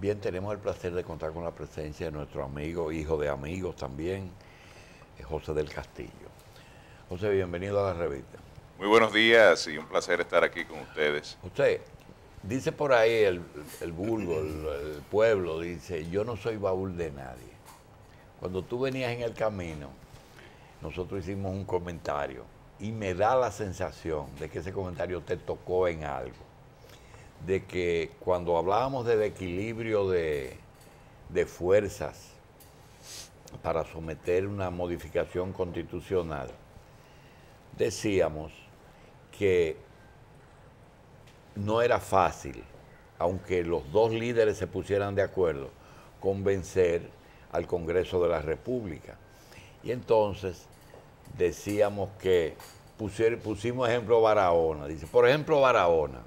Bien, tenemos el placer de contar con la presencia de nuestro amigo, hijo de amigos también, José del Castillo. José, bienvenido a la revista. Muy buenos días y un placer estar aquí con ustedes. José, dice por ahí el vulgo, el pueblo, dice, yo no soy baúl de nadie. Cuando tú venías en el camino, nosotros hicimos un comentario y me da la sensación de que ese comentario te tocó en algo. De que cuando hablábamos del equilibrio de fuerzas para someter una modificación constitucional, decíamos que no era fácil, aunque los dos líderes se pusieran de acuerdo, convencer al Congreso de la República. Y entonces decíamos que pusimos ejemplo Barahona. Dice, por ejemplo, Barahona.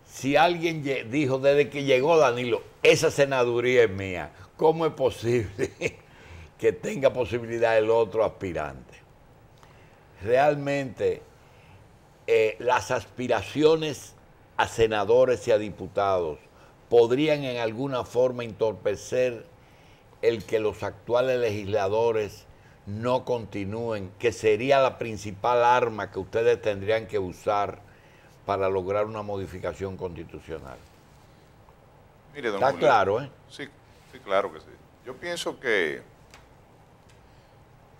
Si alguien dijo desde que llegó Danilo, esa senaduría es mía, ¿cómo es posible que tenga posibilidad el otro aspirante? Realmente las aspiraciones a senadores y a diputados podrían en alguna forma entorpecer el que los actuales legisladores no continúen, que sería la principal arma que ustedes tendrían que usar para lograr una modificación constitucional. Mire, don Está Julio, claro, ¿eh? Sí, sí, claro que sí. Yo pienso que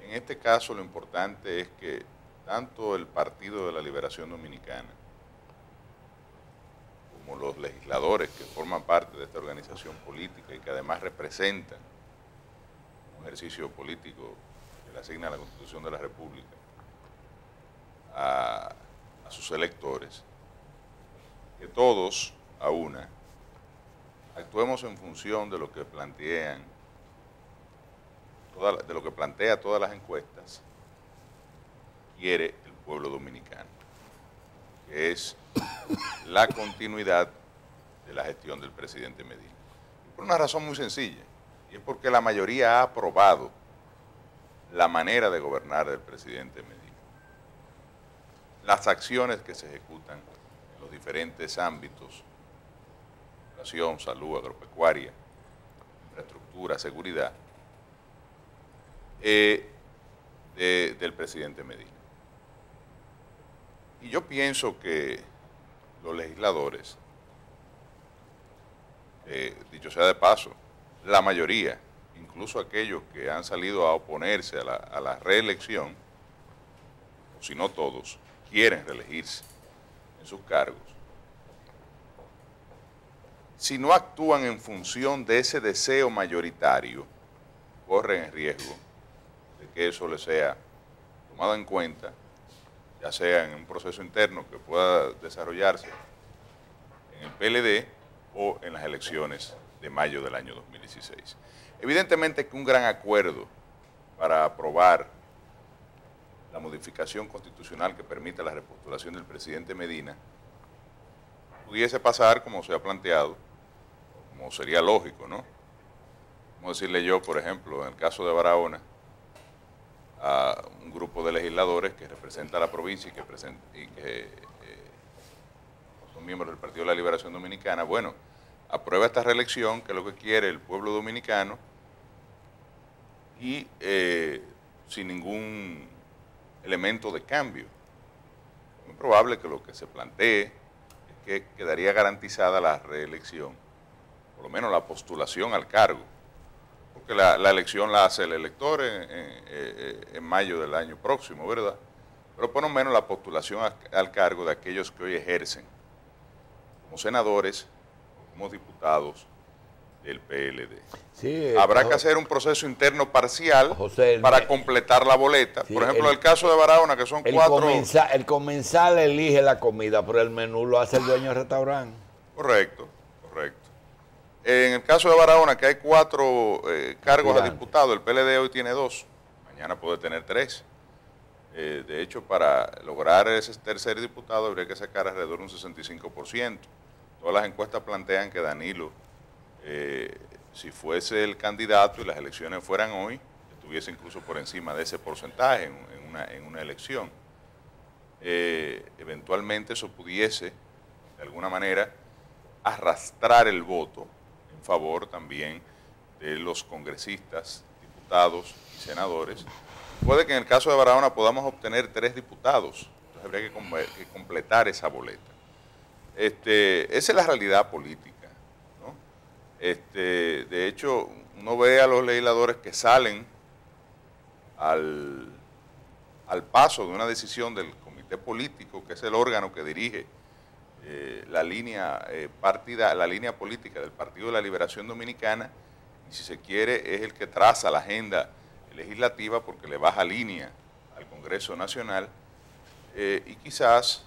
en este caso lo importante es que tanto el Partido de la Liberación Dominicana como los legisladores que forman parte de esta organización política y que además representan un ejercicio político que le asigna la Constitución de la República a sus electores, que todos a una actuemos en función de lo que plantean, de lo que plantea todas las encuestas, quiere el pueblo dominicano, que es la continuidad de la gestión del presidente Medina. Y por una razón muy sencilla, y es porque la mayoría ha aprobado la manera de gobernar del presidente Medina, las acciones que se ejecutan en los diferentes ámbitos, educación, salud, agropecuaria, infraestructura, seguridad, del presidente Medina. Y yo pienso que los legisladores, dicho sea de paso, la mayoría, incluso aquellos que han salido a oponerse a la reelección, o si no todos, quieren reelegirse en sus cargos, si no actúan en función de ese deseo mayoritario, corren el riesgo de que eso les sea tomado en cuenta, ya sea en un proceso interno que pueda desarrollarse en el PLD o en las elecciones de mayo del año 2016. Evidentemente que un gran acuerdo para aprobar la modificación constitucional que permita la repostulación del presidente Medina pudiese pasar como se ha planteado, como sería lógico, ¿no? Como decirle yo, por ejemplo, en el caso de Barahona, a un grupo de legisladores que representa a la provincia y que son miembros del Partido de la Liberación Dominicana, bueno, aprueba esta reelección, que es lo que quiere el pueblo dominicano, y sin ningún elemento de cambio. Es muy probable que lo que se plantee es que quedaría garantizada la reelección, por lo menos la postulación al cargo, porque la elección la hace el elector en mayo del año próximo, ¿verdad? Pero por lo menos la postulación al cargo de aquellos que hoy ejercen como senadores o como diputados del PLD. Sí, habrá que hacer un proceso interno parcial, José, para completar la boleta. Sí, por ejemplo, el caso de Barahona, que son cuatro... El comensal elige la comida, pero el menú lo hace el dueño del restaurante. Correcto, correcto. En el caso de Barahona, que hay 4 cargos a diputados, el PLD hoy tiene 2, mañana puede tener 3. De hecho, para lograr ese tercer diputado habría que sacar alrededor de un 65%. Todas las encuestas plantean que Danilo, si fuese el candidato y las elecciones fueran hoy, estuviese incluso por encima de ese porcentaje en una elección. Eventualmente eso pudiese, de alguna manera, arrastrar el voto en favor también de los congresistas, diputados y senadores. Puede que en el caso de Barahona podamos obtener 3 diputados, entonces habría que completar esa boleta. Esa es la realidad política, ¿no? De hecho, uno ve a los legisladores que salen al paso de una decisión del comité político, que es el órgano que dirige la línea la línea política del Partido de la Liberación Dominicana, y si se quiere es el que traza la agenda legislativa porque le baja línea al Congreso Nacional, y quizás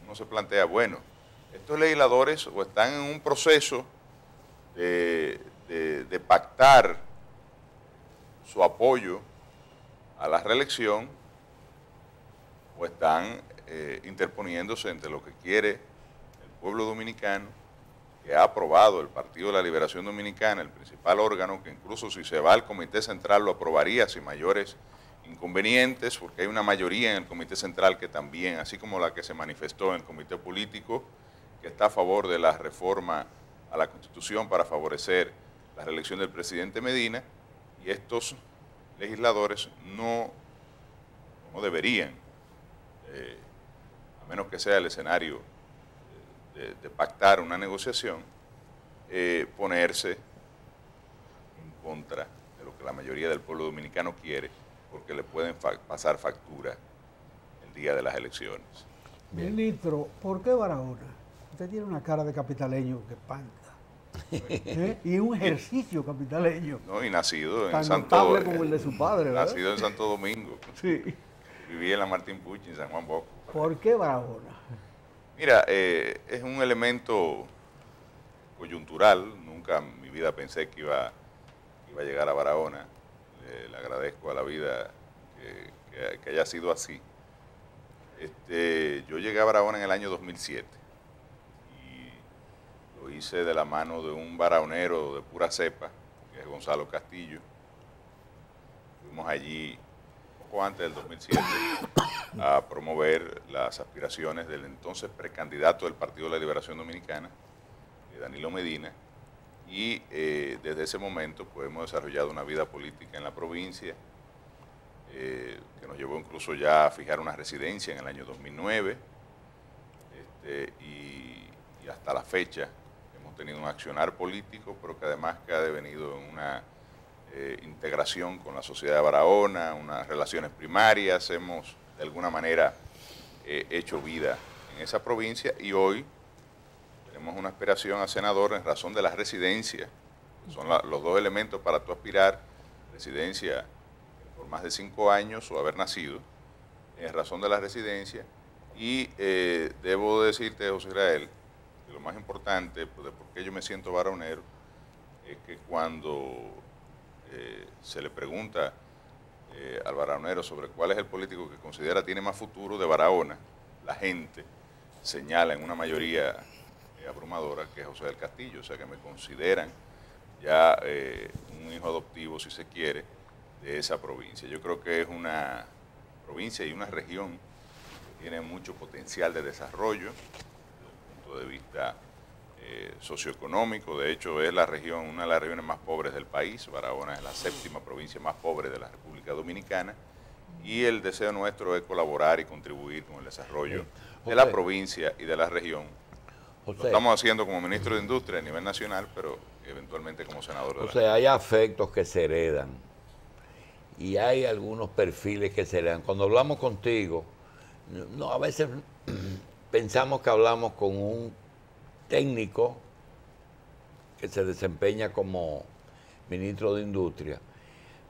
uno se plantea, bueno, estos legisladores o están en un proceso de pactar su apoyo a la reelección, o están interponiéndose entre lo que quiere el pueblo dominicano, que ha aprobado el Partido de la Liberación Dominicana, el principal órgano, que incluso si se va al Comité Central lo aprobaría sin mayores inconvenientes, porque hay una mayoría en el Comité Central que también, así como la que se manifestó en el Comité Político, que está a favor de la reforma a la Constitución para favorecer la reelección del presidente Medina, y estos legisladores no deberían, a menos que sea el escenario de pactar una negociación, ponerse en contra de lo que la mayoría del pueblo dominicano quiere, porque le pueden pasar factura el día de las elecciones. Ministro, ¿por qué Barahona? Usted tiene una cara de capitaleño que espanta. Y un ejercicio capitaleño. No, y nacido en tan Santo notable como el de su padre, ¿verdad? Nacido en Santo Domingo. Sí. Viví en la Martín Pucci, en San Juan Bosco. ¿Por qué Barahona? Mira, es un elemento coyuntural. Nunca en mi vida pensé que iba a llegar a Barahona. Le agradezco a la vida que haya sido así. Yo llegué a Barahona en el año 2007 y lo hice de la mano de un barahonero de pura cepa, que es Gonzalo Castillo. Fuimos allí poco antes del 2007 a promover las aspiraciones del entonces precandidato del Partido de la Liberación Dominicana, Danilo Medina, y desde ese momento pues hemos desarrollado una vida política en la provincia, que nos llevó incluso ya a fijar una residencia en el año 2009, y hasta la fecha hemos tenido un accionar político, pero que además que ha devenido en una integración con la sociedad de Barahona, unas relaciones primarias. Hemos de alguna manera hecho vida en esa provincia, y hoy tenemos una aspiración a senador en razón de la residencia. Son los dos elementos para tú aspirar: residencia por más de 5 años o haber nacido, en razón de la residencia. Y debo decirte, José Israel, que lo más importante, pues, de por qué yo me siento barahonero, es que cuando se le pregunta al barahonero sobre cuál es el político que considera tiene más futuro de Barahona, la gente señala en una mayoría abrumadora que es José del Castillo. O sea que me consideran ya un hijo adoptivo, si se quiere, de esa provincia. Yo creo que es una provincia y una región que tiene mucho potencial de desarrollo desde el punto de vista socioeconómico. De hecho, es la región, una de las regiones más pobres del país. Barahona es la 7ª provincia más pobre de la República Dominicana, y el deseo nuestro es colaborar y contribuir con el desarrollo de la provincia y de la región. Lo estamos haciendo como ministro de Industria a nivel nacional, pero eventualmente como senador de hay afectos que se heredan y hay algunos perfiles que se heredan. Cuando hablamos contigo, a veces pensamos que hablamos con un técnico que se desempeña como ministro de Industria,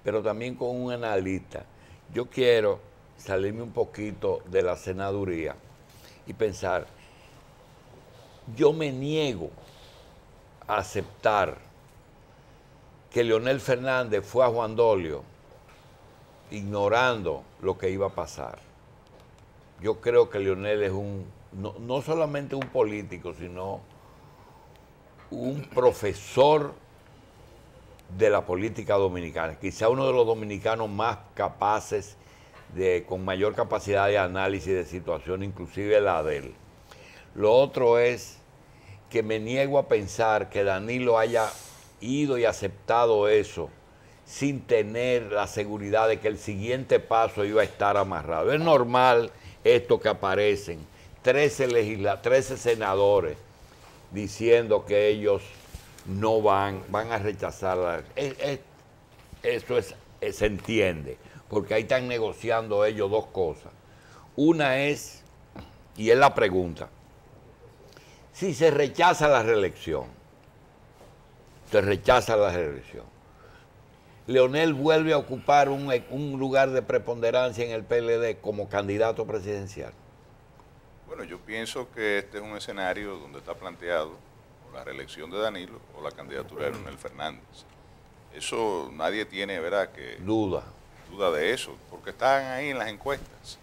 pero también con un analista. Yo quiero salirme un poquito de la senaduría y pensar, yo me niego a aceptar que Leonel Fernández fue a Juan Dolio ignorando lo que iba a pasar. Yo creo que Leonel es no solamente un político, sino un profesor de la política dominicana, quizá uno de los dominicanos más capaces, con mayor capacidad de análisis de situación, inclusive la de él. Lo otro es que me niego a pensar que Danilo haya ido y aceptado eso sin tener la seguridad de que el siguiente paso iba a estar amarrado. Es normal esto que aparecen 13 senadores diciendo que ellos no van a rechazar se entiende, porque ahí están negociando ellos dos cosas. Una es, y es la pregunta, si se rechaza la reelección, Leonel vuelve a ocupar un lugar de preponderancia en el PLD como candidato presidencial. Bueno, yo pienso que este es un escenario donde está planteado o la reelección de Danilo o la candidatura de Leonel Fernández. Eso nadie tiene, ¿verdad?, que duda de eso, porque están ahí en las encuestas.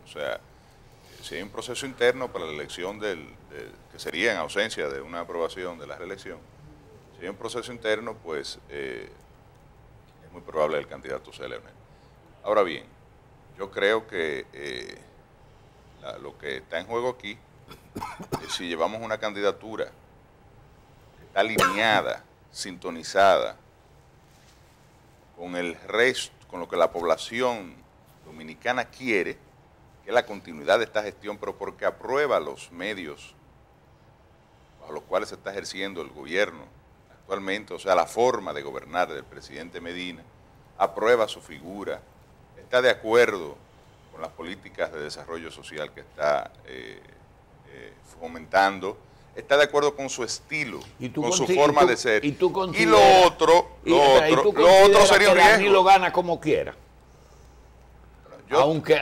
O sea, si hay un proceso interno para la elección que sería en ausencia de una aprobación de la reelección, si hay un proceso interno, pues es muy probable que el candidato sea Leonel. Ahora bien, yo creo que lo que está en juego aquí es si llevamos una candidatura que está alineada, sintonizada con el resto, con lo que la población dominicana quiere, que es la continuidad de esta gestión, pero porque aprueba los medios bajo los cuales se está ejerciendo el gobierno actualmente, o sea, la forma de gobernar del presidente Medina, aprueba su figura, está de acuerdo con las políticas de desarrollo social que está fomentando, está de acuerdo con su estilo, con su forma de ser. Y lo otro sería un riesgo. Danilo gana como quiera. Aunque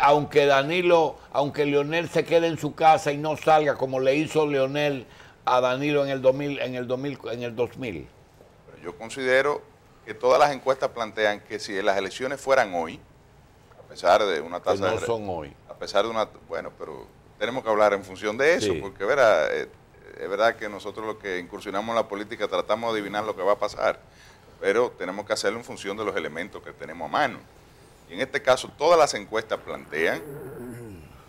Leonel se quede en su casa y no salga como le hizo Leonel a Danilo en el 2000. Pero yo considero que todas las encuestas plantean que si las elecciones fueran hoy, a pesar de una tasa que no son hoy. A pesar de una, bueno, pero tenemos que hablar en función de eso, sí. Porque es verdad que nosotros los que incursionamos en la política tratamos de adivinar lo que va a pasar, pero tenemos que hacerlo en función de los elementos que tenemos a mano. Y en este caso todas las encuestas plantean,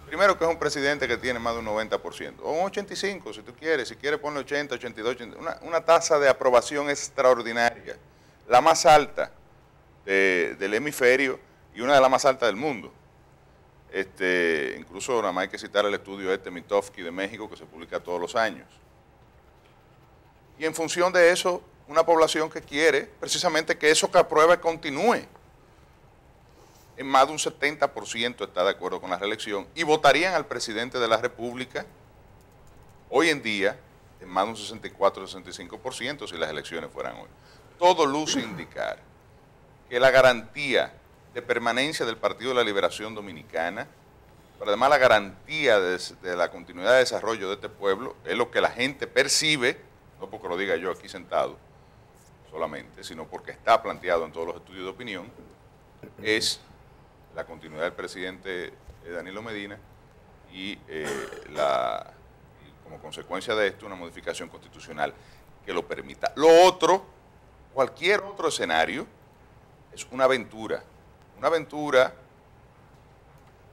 primero, que es un presidente que tiene más de un 90%, o un 85% si tú quieres, si quieres ponle 80, 82, 80, una tasa de aprobación extraordinaria, la más alta del hemisferio y una de las más altas del mundo. Incluso nada más hay que citar el estudio Mitofsky de México, que se publica todos los años. Y en función de eso, una población que quiere precisamente que eso que aprueba continúe. En más de un 70% está de acuerdo con la reelección y votarían al presidente de la República hoy en día en más de un 64-65% si las elecciones fueran hoy. Todo luce indicar que la garantía de permanencia del Partido de la Liberación Dominicana, pero además la garantía de la continuidad de desarrollo de este pueblo, es lo que la gente percibe, no porque lo diga yo aquí sentado solamente, sino porque está planteado en todos los estudios de opinión, es la continuidad del presidente Danilo Medina y como consecuencia de esto una modificación constitucional que lo permita. Lo otro, cualquier otro escenario, es una aventura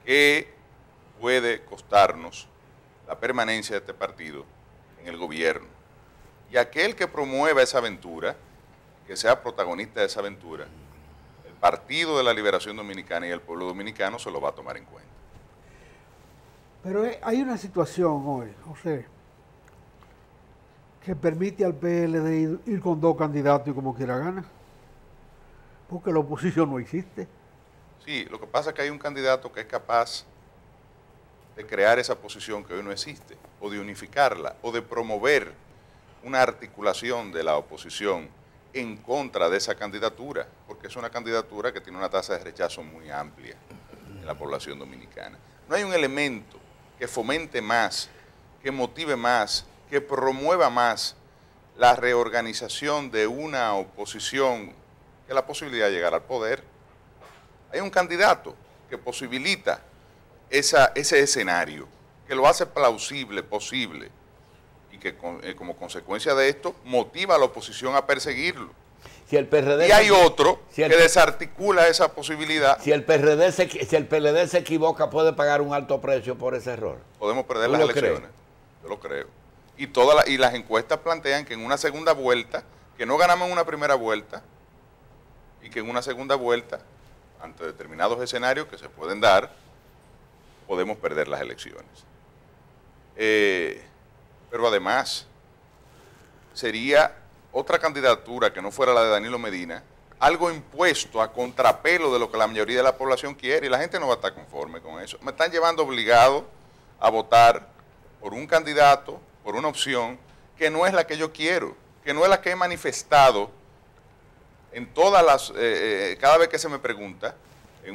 que puede costarnos la permanencia de este partido en el gobierno. Y aquel que promueva esa aventura, que sea protagonista de esa aventura, el Partido de la Liberación Dominicana y el pueblo dominicano se lo va a tomar en cuenta. Pero hay una situación hoy, José, que permite al PLD ir con dos candidatos y como quiera gana, porque la oposición no existe. Sí, lo que pasa es que hay un candidato que es capaz de crear esa posición que hoy no existe, o de unificarla, o de promover una articulación de la oposición en contra de esa candidatura, porque es una candidatura que tiene una tasa de rechazo muy amplia en la población dominicana. No hay un elemento que fomente más, que motive más, que promueva más la reorganización de una oposición que la posibilidad de llegar al poder. Hay un candidato que posibilita ese escenario, que lo hace plausible, posible, y que como consecuencia de esto motiva a la oposición a perseguirlo. Si el PRD y hay otro que desarticula esa posibilidad. Si el PLD se equivoca, ¿puede pagar un alto precio por ese error? Podemos perder las elecciones. Yo lo creo. Y las encuestas plantean que en una segunda vuelta, que no ganamos en una primera vuelta y que en una segunda vuelta, ante determinados escenarios que se pueden dar, podemos perder las elecciones. Pero además, sería otra candidatura que no fuera la de Danilo Medina, algo impuesto a contrapelo de lo que la mayoría de la población quiere, y la gente no va a estar conforme con eso. Me están llevando obligado a votar por un candidato, por una opción, que no es la que yo quiero, que no es la que he manifestado en todas las, cada vez que se me pregunta,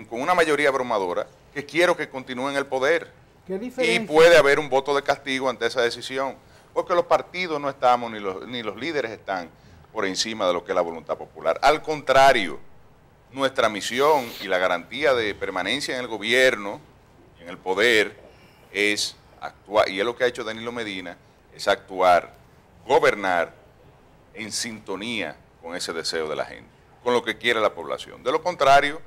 con una mayoría abrumadora, que quiero que continúe en el poder. ¿Qué diferencia? Y puede haber un voto de castigo ante esa decisión, porque los partidos no estamos, ni los líderes están por encima de lo que es la voluntad popular. Al contrario, nuestra misión y la garantía de permanencia en el gobierno, en el poder, es actuar, y es lo que ha hecho Danilo Medina, es actuar, gobernar en sintonía con ese deseo de la gente, con lo que quiere la población. De lo contrario,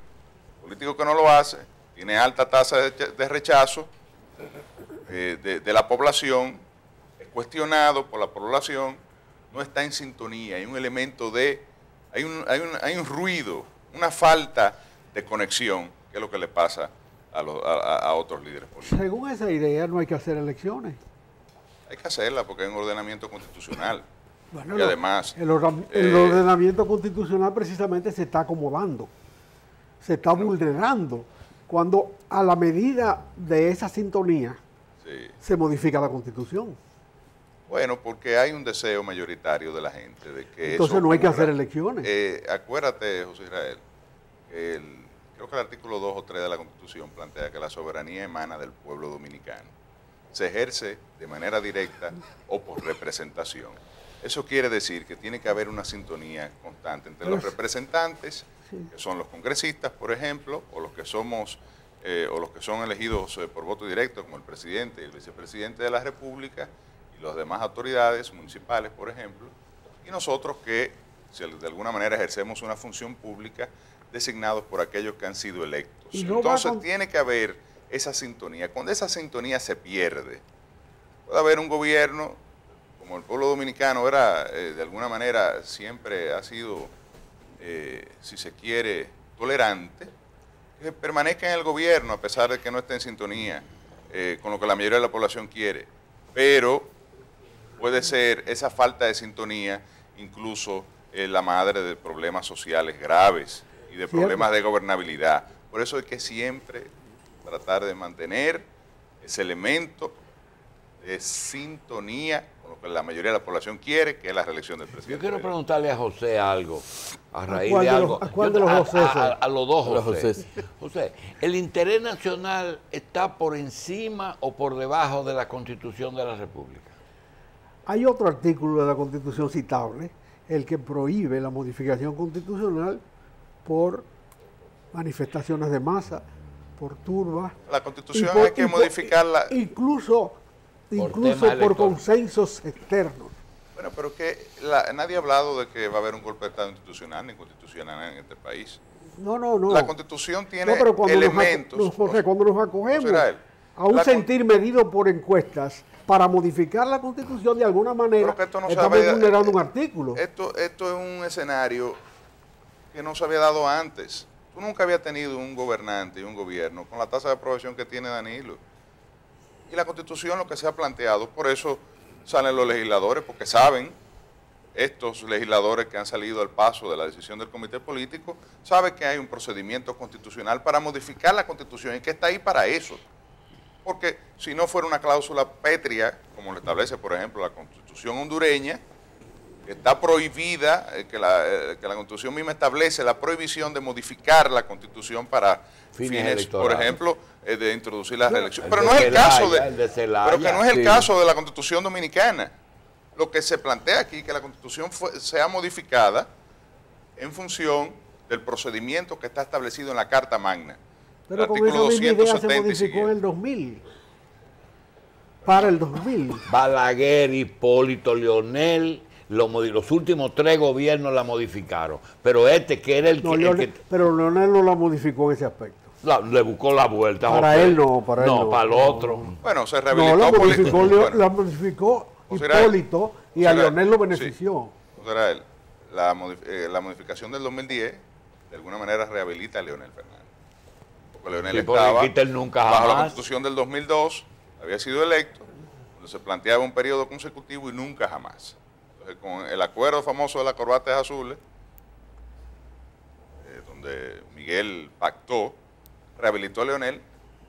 el político que no lo hace tiene alta tasa de rechazo de la población, es cuestionado por la población, no está en sintonía, hay un elemento de, hay un ruido, una falta de conexión, que es lo que le pasa a otros líderes políticos. Según esa idea, no hay que hacer elecciones. Hay que hacerla porque hay un ordenamiento constitucional. Bueno, y además, el ordenamiento constitucional precisamente se está acomodando, se está vulnerando, cuando a la medida de esa sintonía sí. se modifica la Constitución. Bueno, porque hay un deseo mayoritario de la gente de que entonces eso no hay que ocurra. hacer elecciones. Acuérdate, José Israel, que creo que el artículo 2 o 3 de la Constitución plantea que la soberanía emana del pueblo dominicano. Se ejerce de manera directa o por representación. Eso quiere decir que tiene que haber una sintonía constante entre los representantes, que son los congresistas, por ejemplo, o los que somos o los que son elegidos por voto directo, como el presidente y el vicepresidente de la República, y las demás autoridades municipales, por ejemplo, y nosotros que, si de alguna manera ejercemos una función pública, designados por aquellos que han sido electos. Entonces tiene que haber esa sintonía. Cuando esa sintonía se pierde, puede haber un gobierno, como el pueblo dominicano era, de alguna manera, siempre ha sido, si se quiere, tolerante, que permanezca en el gobierno a pesar de que no esté en sintonía con lo que la mayoría de la población quiere. Pero puede ser esa falta de sintonía incluso la madre de problemas sociales graves y de problemas de gobernabilidad. Por eso hay que siempre tratar de mantener ese elemento de sintonía con lo que la mayoría de la población quiere, que es la reelección del presidente. Yo quiero preguntarle a José algo, a raíz de algo. ¿A cuál de los José? A los dos José. José, ¿el interés nacional está por encima o por debajo de la Constitución de la República? Hay otro artículo de la Constitución citable, el que prohíbe la modificación constitucional por manifestaciones de masa, por turbas. La Constitución hay que modificarla. Incluso por consensos externos. Bueno, pero que nadie ha hablado de que va a haber un golpe de Estado institucional ni constitucional en este país. No. La Constitución tiene cuando elementos. cuando nos acogemos a un sentir medido por encuestas para modificar la Constitución de alguna manera, estamos vulnerando un artículo. Esto es un escenario que no se había dado antes. Tú nunca habías tenido un gobernante y un gobierno con la tasa de aprobación que tiene Danilo. Y la Constitución lo que se ha planteado, por eso salen los legisladores, porque saben, estos legisladores que han salido al paso de la decisión del comité político, saben que hay un procedimiento constitucional para modificar la Constitución y que está ahí para eso. Porque si no fuera una cláusula pétrea, como lo establece, por ejemplo, la Constitución hondureña, que está prohibida, que la Constitución misma establece la prohibición de modificar la Constitución para fines por ejemplo, de introducir la reelección. Pero no es el caso caso de la Constitución dominicana. Lo que se plantea aquí es que la Constitución sea modificada en función del procedimiento que está establecido en la Carta Magna. Pero con esa misma idea se modificó en el 2000. Para el 2000. Balaguer, Hipólito, Leonel, los últimos 3 gobiernos la modificaron. Pero que era el Pero Leonel no la modificó en ese aspecto. Le buscó la vuelta. Para él no, para el otro. Bueno, se rehabilitó. La modificó Hipólito y a Leonel lo benefició. Sí. la modificación del 2010 de alguna manera rehabilita a Leonel Fernández. Porque Leonel Sí, porque estaba quita el nunca bajo la jamás. Constitución del 2002, había sido electo, donde se planteaba un periodo consecutivo y nunca jamás. Entonces, con el acuerdo famoso de las corbatas azules, donde Miguel pactó, rehabilitó a Leonel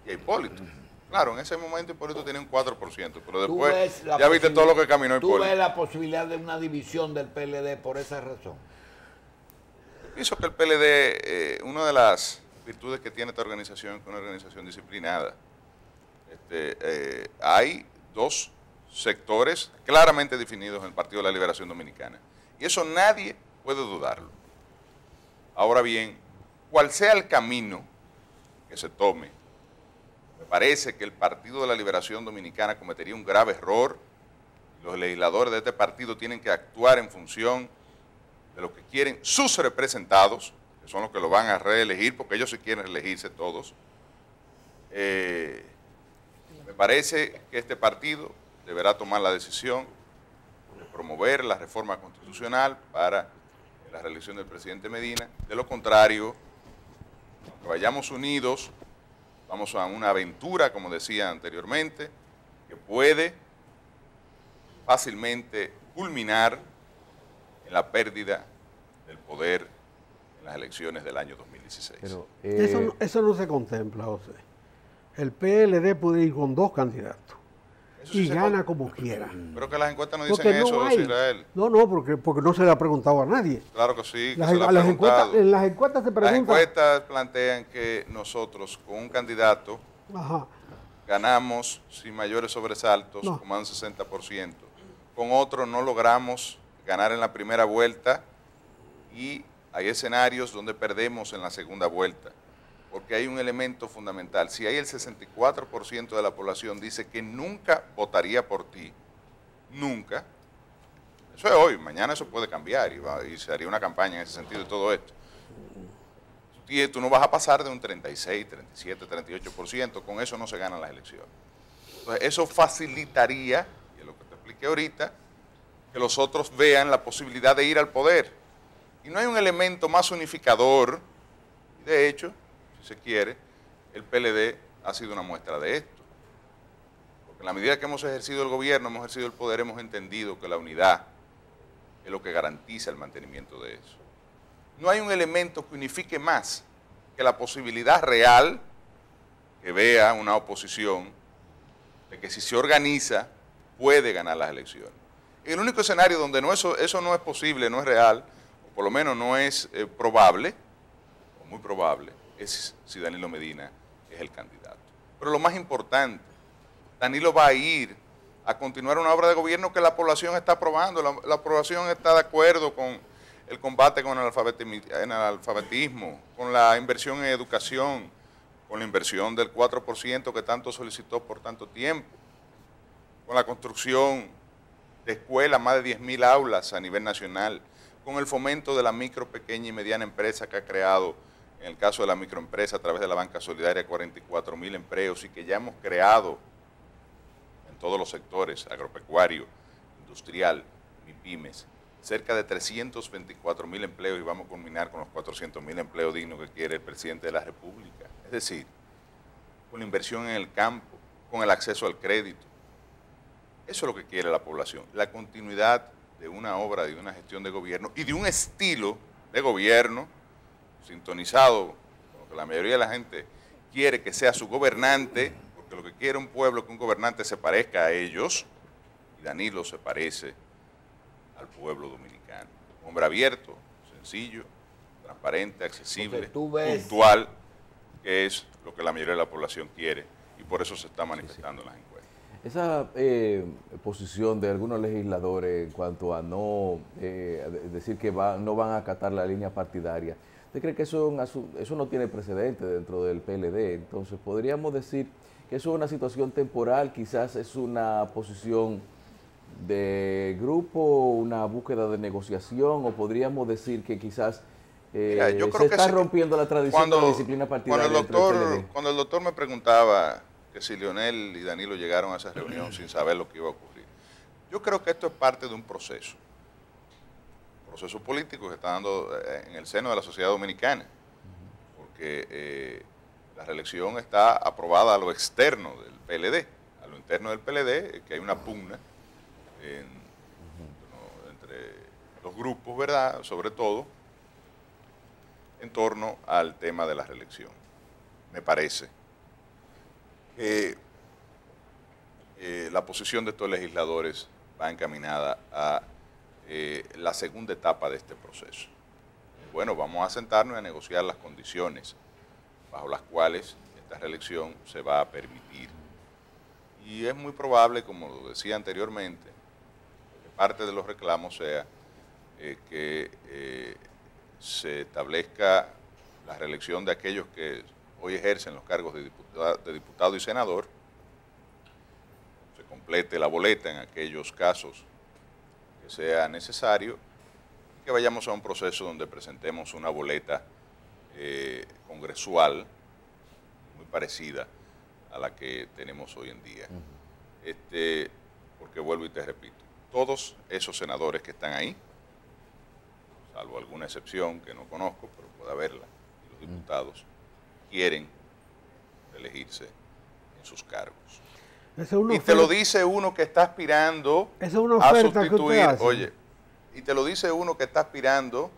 y a Hipólito. Claro, en ese momento Hipólito tenía un 4%, pero ¿Tú ves después la ya viste todo lo que caminó ¿Tú Hipólito. ves la posibilidad de una división del PLD por esa razón? Pienso que el PLD, una de las virtudes que tiene esta organización es que es una organización disciplinada. Hay dos sectores claramente definidos en el Partido de la Liberación Dominicana. Y eso nadie puede dudarlo. Ahora bien, cual sea el camino que se tome, me parece que el Partido de la Liberación Dominicana cometería un grave error. Los legisladores de este partido tienen que actuar en función de lo que quieren sus representados, que son los que lo van a reelegir, porque ellos sí quieren elegirse todos. Me parece que este partido deberá tomar la decisión de promover la reforma constitucional para la reelección del presidente Medina. De lo contrario, aunque vayamos unidos, vamos a una aventura, como decía anteriormente, que puede fácilmente culminar en la pérdida del poder en las elecciones del año 2016. Pero, Eso no se contempla, José. El PLD puede ir con 2 candidatos Eso sí y se gana con- como quiera. Pero que las encuestas no Porque dicen no eso, hay. Israel. No, porque no se le ha preguntado a nadie. Claro que sí, que Las, se lo ha a las encuestas, preguntado. en las encuestas se Las pregunta. encuestas plantean que nosotros con un candidato Ajá. ganamos sin mayores sobresaltos, No. como un 60%. Con otro no logramos ganar en la primera vuelta y hay escenarios donde perdemos en la segunda vuelta, porque hay un elemento fundamental. Si hay el 64% de la población dice que nunca votaría por ti, nunca, eso es hoy, mañana eso puede cambiar y se haría una campaña en ese sentido y todo esto. Y tú no vas a pasar de un 36, 37, 38%, con eso no se ganan las elecciones. Entonces, eso facilitaría, y es lo que te expliqué ahorita, que los otros vean la posibilidad de ir al poder. Y no hay un elemento más unificador, y de hecho, si se quiere, el PLD ha sido una muestra de esto. Porque en la medida que hemos ejercido el gobierno, hemos ejercido el poder, hemos entendido que la unidad es lo que garantiza el mantenimiento de eso. No hay un elemento que unifique más que la posibilidad real que vea una oposición de que si se organiza puede ganar las elecciones. El único escenario donde eso no es posible, no es real, o por lo menos no es probable, o muy probable, es si Danilo Medina es el candidato. Pero lo más importante, Danilo va a ir a continuar una obra de gobierno que la población está aprobando, la población está de acuerdo con el combate con el alfabetismo, con la inversión en educación, con la inversión del 4% que tanto solicitó por tanto tiempo, con la construcción de escuelas, más de 10.000 aulas a nivel nacional, con el fomento de la micro, pequeña y mediana empresa que ha creado, en el caso de la microempresa, a través de la Banca Solidaria, 44.000 empleos y que ya hemos creado en todos los sectores, agropecuario, industrial, MIPYMES, cerca de 324.000 empleos y vamos a culminar con los 400.000 empleos dignos que quiere el presidente de la República. Es decir, con la inversión en el campo, con el acceso al crédito. Eso es lo que quiere la población, la continuidad de una obra, de una gestión de gobierno y de un estilo de gobierno sintonizado con lo que la mayoría de la gente quiere que sea su gobernante, porque lo que quiere un pueblo es que un gobernante se parezca a ellos, y Danilo se parece al pueblo dominicano. Un hombre abierto, sencillo, transparente, accesible, Entonces, tú ves- puntual, que es lo que la mayoría de la población quiere, y por eso se está manifestando en las encuestas. esa posición de algunos legisladores en cuanto a no decir que no van a acatar la línea partidaria, ¿usted cree que eso no tiene precedente dentro del PLD? Entonces, ¿podríamos decir que eso es una situación temporal, quizás es una posición de grupo, una búsqueda de negociación, o podríamos decir que quizás Mira, yo se creo que está sí. rompiendo la tradición de la disciplina partidaria dentro del PLD? Cuando el doctor me preguntaba que si Leonel y Danilo llegaron a esa reunión sin saber lo que iba a ocurrir, yo creo que esto es parte de un proceso. proceso político que se está dando en el seno de la sociedad dominicana, porque la reelección está aprobada a lo externo del PLD, a lo interno del PLD, que hay una pugna entre los grupos, ¿verdad?, sobre todo en torno al tema de la reelección. Me parece que la posición de estos legisladores va encaminada a la segunda etapa de este proceso. Bueno, vamos a sentarnos y a negociar las condiciones bajo las cuales esta reelección se va a permitir. Y es muy probable, como lo decía anteriormente, que parte de los reclamos sea que se establezca la reelección de aquellos que hoy ejercen los cargos de diputado y senador, se complete la boleta en aquellos casos que sea necesario, y que vayamos a un proceso donde presentemos una boleta congresual muy parecida a la que tenemos hoy en día. Porque vuelvo y te repito, todos esos senadores que están ahí, salvo alguna excepción que no conozco, pero puede haberla, y los diputados quieren elegirse en sus cargos. Y te lo dice uno que está aspirando a sustituir, oye, y te lo dice uno que está aspirando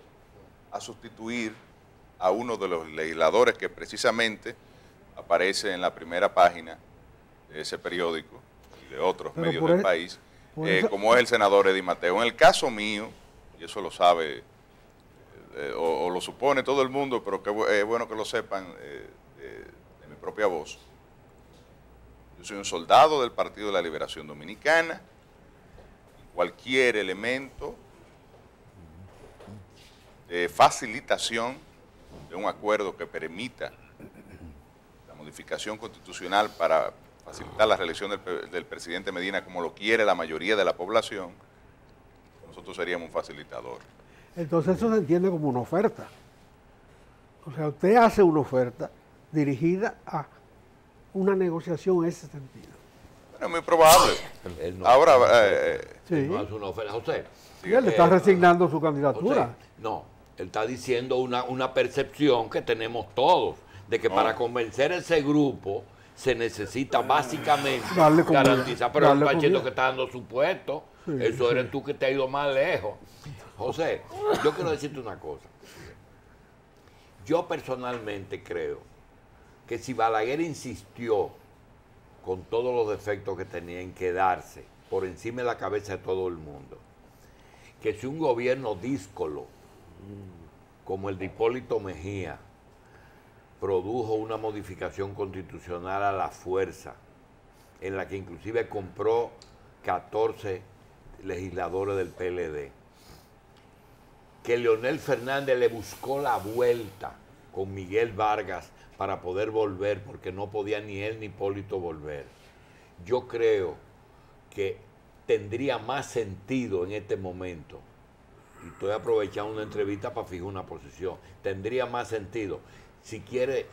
a sustituir a uno de los legisladores que precisamente aparece en la primera página de ese periódico y de otros medios del país, como es el senador Eddie Mateo. En el caso mío, y eso lo sabe o lo supone todo el mundo, pero que es bueno que lo sepan de mi propia voz. Yo soy un soldado del Partido de la Liberación Dominicana. Cualquier elemento de facilitación de un acuerdo que permita la modificación constitucional para facilitar la reelección del presidente Medina como lo quiere la mayoría de la población, nosotros seríamos un facilitador. Entonces eso se entiende como una oferta. O sea, usted hace una oferta dirigida a una negociación en ese sentido. Bueno, es muy probable. Ahora, sí. No hace una oferta. José, sí, él está resignando su candidatura. José, no, él está diciendo una percepción que tenemos todos, de que para convencer a ese grupo se necesita básicamente garantizar, pero él está diciendo que está dando su puesto. Sí, eso eres tú que te has ido más lejos. José, yo quiero decirte una cosa. Yo personalmente creo que si Balaguer insistió con todos los defectos que tenía en quedarse por encima de la cabeza de todo el mundo, que si un gobierno díscolo como el de Hipólito Mejía produjo una modificación constitucional a la fuerza, en la que inclusive compró 14 legisladores del PLD, que Leonel Fernández le buscó la vuelta con Miguel Vargas para poder volver, porque no podía ni él ni Hipólito volver. Yo creo que tendría más sentido en este momento, y estoy aprovechando una entrevista para fijar una posición, tendría más sentido, si quiere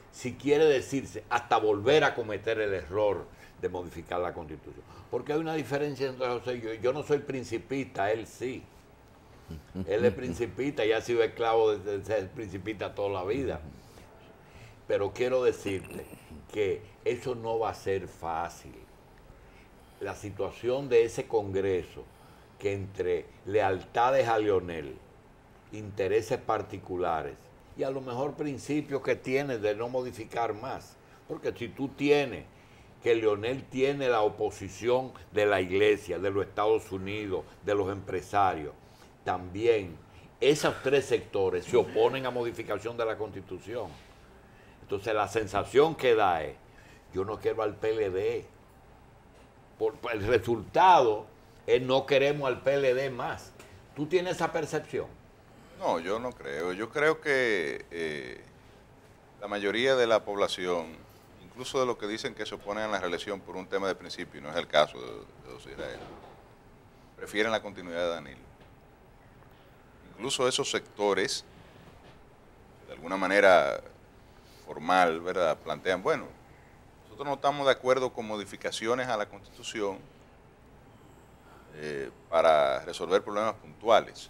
decirse, hasta volver a cometer el error de modificar la Constitución. Porque hay una diferencia entre José y yo. Yo no soy principista, él sí. Él es principista y ha sido esclavo de ser principista toda la vida. Pero quiero decirte que eso no va a ser fácil. La situación de ese Congreso, que entre lealtades a Leonel, intereses particulares y a lo mejor principios que tiene de no modificar más. Porque si tú tienes que Leonel tiene la oposición de la Iglesia, de los Estados Unidos, de los empresarios, también esos tres sectores se oponen a modificación de la Constitución. Entonces la sensación que da es, yo no quiero al PLD. El resultado es no queremos al PLD más. ¿Tú tienes esa percepción? No, yo no creo. Yo creo que la mayoría de la población, incluso de los que dicen que se oponen a la reelección por un tema de principio, y no es el caso de José Israel, prefieren la continuidad de Danilo. Incluso esos sectores, de alguna manera formal, ¿verdad?, plantean, bueno, nosotros no estamos de acuerdo con modificaciones a la Constitución para resolver problemas puntuales,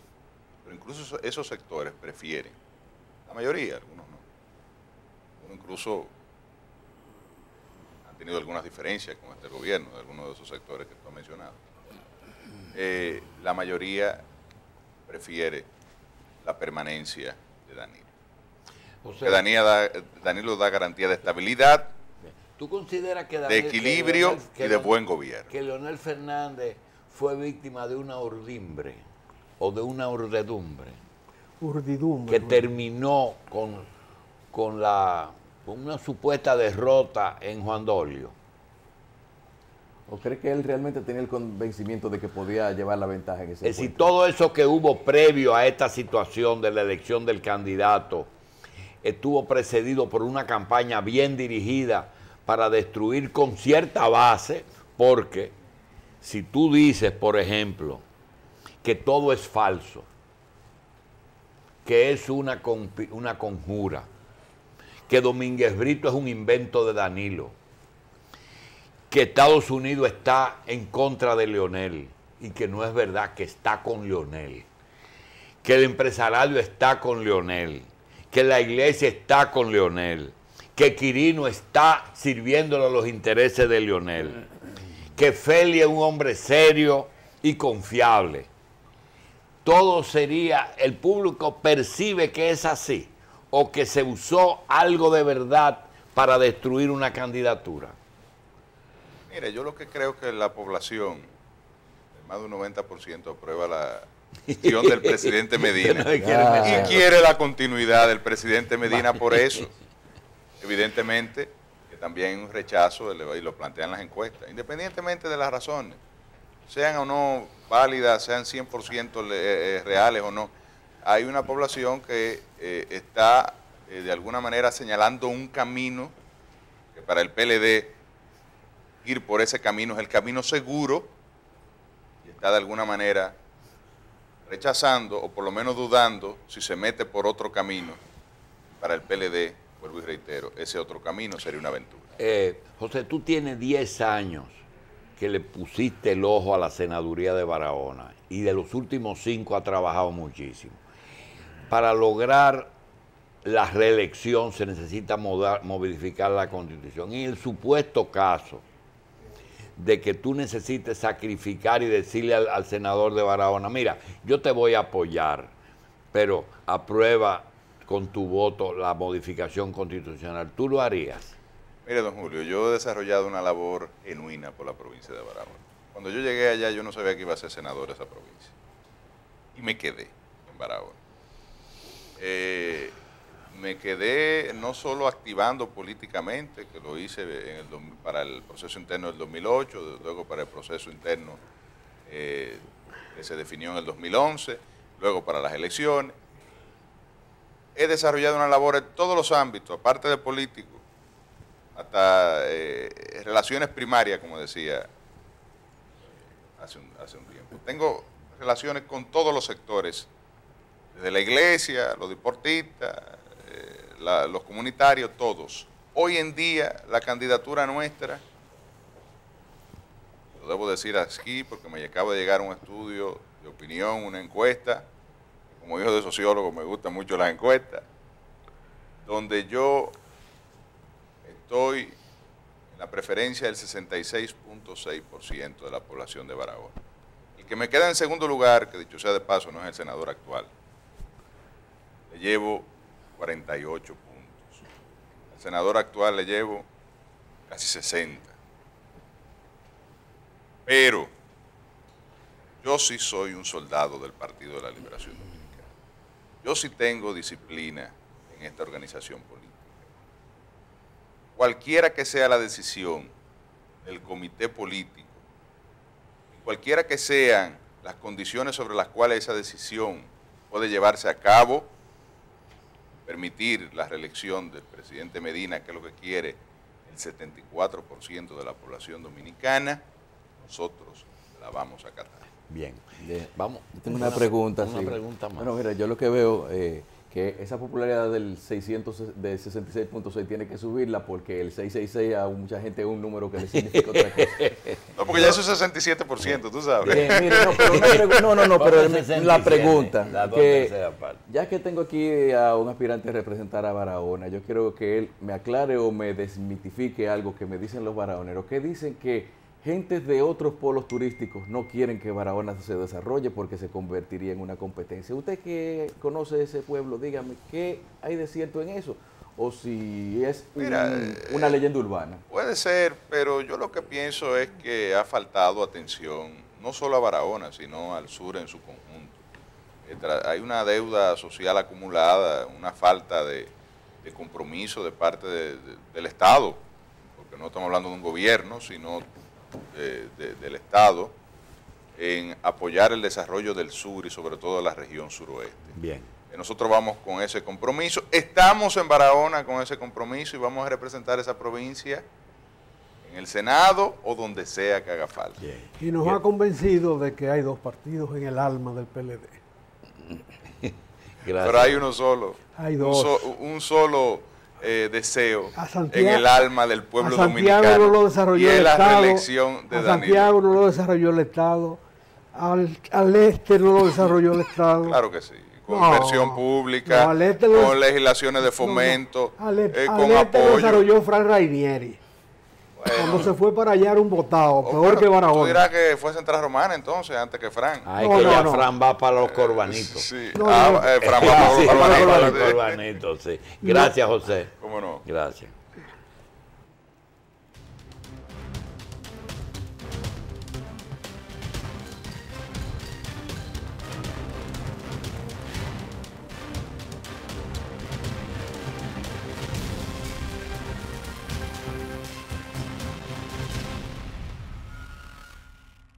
Pero incluso esos sectores prefieren, la mayoría, algunos no. Algunos incluso han tenido algunas diferencias con este gobierno, de algunos de esos sectores que tú has mencionado. La mayoría prefiere la permanencia de Danilo. O sea, Que Danilo da garantía de estabilidad, ¿tú consideras que de equilibrio y de buen gobierno. Que Leonel Fernández fue víctima de una urdimbre o de una urdedumbre Urdidumbre. que terminó con una supuesta derrota en Juan Dolio? ¿O cree que él realmente tenía el convencimiento de que podía llevar la ventaja en ese Es decir, encuentro? todo eso que hubo previo a esta situación de la elección del candidato estuvo precedido por una campaña bien dirigida para destruir con cierta base, porque si tú dices, por ejemplo, que todo es falso, que es una conjura, que Domínguez Brito es un invento de Danilo, que Estados Unidos está en contra de Leonel y que no es verdad, que está con Leonel, que el empresariado está con Leonel, que la iglesia está con Leonel, que Quirino está sirviéndole a los intereses de Leonel, que Feli es un hombre serio y confiable. Todo sería, el público percibe que es así, o que se usó algo de verdad para destruir una candidatura. Mire, yo lo que creo que la población, más de un 90%, aprueba la gestión del presidente Medina y quiere la continuidad del presidente Medina por eso. Evidentemente, que también un rechazo, y lo plantean las encuestas, independientemente de las razones, sean o no válidas, sean 100% reales o no, hay una población que está de alguna manera señalando un camino que para el PLD ir por ese camino es el camino seguro y está de alguna manera rechazando o por lo menos dudando si se mete por otro camino. Para el PLD, vuelvo y reitero, ese otro camino sería una aventura. José, tú tienes 10 años que le pusiste el ojo a la senaduría de Barahona y de los últimos 5 ha trabajado muchísimo. Para lograr la reelección se necesita modificar la Constitución. En el supuesto caso de que tú necesites sacrificar y decirle al senador de Barahona, mira, yo te voy a apoyar, pero aprueba con tu voto la modificación constitucional, ¿tú lo harías? Mire, don Julio, yo he desarrollado una labor genuina por la provincia de Barahona. Cuando yo llegué allá, yo no sabía que iba a ser senador de esa provincia. Y me quedé en Barahona. Me quedé no solo activando políticamente, que lo hice para el proceso interno del 2008, luego para el proceso interno que se definió en el 2011, luego para las elecciones. He desarrollado una labor en todos los ámbitos, aparte de político, hasta relaciones primarias, como decía hace un tiempo. Tengo relaciones con todos los sectores, desde la iglesia, los deportistas, los comunitarios, todos. Hoy en día la candidatura nuestra, lo debo decir aquí porque me acaba de llegar un estudio de opinión, una encuesta, como hijo de sociólogo me gustan mucho las encuestas, donde yo estoy en la preferencia del 66.6% de la población de Barahona. El que me queda en segundo lugar, que dicho sea de paso no es el senador actual, le llevo 48 puntos. Al senador actual le llevo casi 60. Pero yo sí soy un soldado del Partido de la Liberación Dominicana. Yo sí tengo disciplina en esta organización política. Cualquiera que sea la decisión del comité político, cualquiera que sean las condiciones sobre las cuales esa decisión puede llevarse a cabo, permitir la reelección del presidente Medina, que es lo que quiere el 74% de la población dominicana, nosotros la vamos a acatar. Bien, vamos. Tengo una pregunta. Una sí. pregunta más. Bueno, mira, yo lo que veo, que esa popularidad del 66.6 tiene que subirla porque el 666 a mucha gente es un número que le significa otra cosa. No, porque ya eso es 67%, tú sabes. Mire, no, pero la pregunta, la dos que terceras partes. ya que tengo aquí a un aspirante a representar a Barahona, yo quiero que él me aclare o me desmitifique algo que me dicen los barahoneros, que dicen que gentes de otros polos turísticos no quieren que Barahona se desarrolle porque se convertiría en una competencia. Usted que conoce ese pueblo, dígame, ¿qué hay de cierto en eso? O si es una leyenda urbana. Puede ser, pero yo lo que pienso es que ha faltado atención, no solo a Barahona, sino al sur en su conjunto. Hay una deuda social acumulada, una falta de compromiso de parte del Estado, porque no estamos hablando de un gobierno, sino del Estado, en apoyar el desarrollo del sur y sobre todo de la región suroeste. Bien. Nosotros vamos con ese compromiso, estamos en Barahona con ese compromiso y vamos a representar esa provincia en el Senado o donde sea que haga falta. Bien. Y nos ha convencido de que hay dos partidos en el alma del PLD. Gracias. Pero hay uno solo. Hay dos. Un solo deseo A Santiago- en el alma del pueblo a Santiago dominicano. no lo desarrolló y es el la Estado. reelección de A Danilo. Santiago no lo desarrolló el Estado. Al este no lo desarrolló el Estado. Claro que sí. Con No, inversión pública, no, al este lo- con legislaciones de fomento, Al este con lo apoyo. desarrolló Fran Rainieri. Cuando se fue para allá era un votado, peor Bueno, que tú Barahona. dirás que fue Central Romana entonces, antes que Fran. Ay, No, que no, ya no. Fran va para los corbanitos. Sí. No, Fran va Sí, para los para los Corbanitos. corbanitos, sí. Gracias, José. ¿Cómo no? Gracias.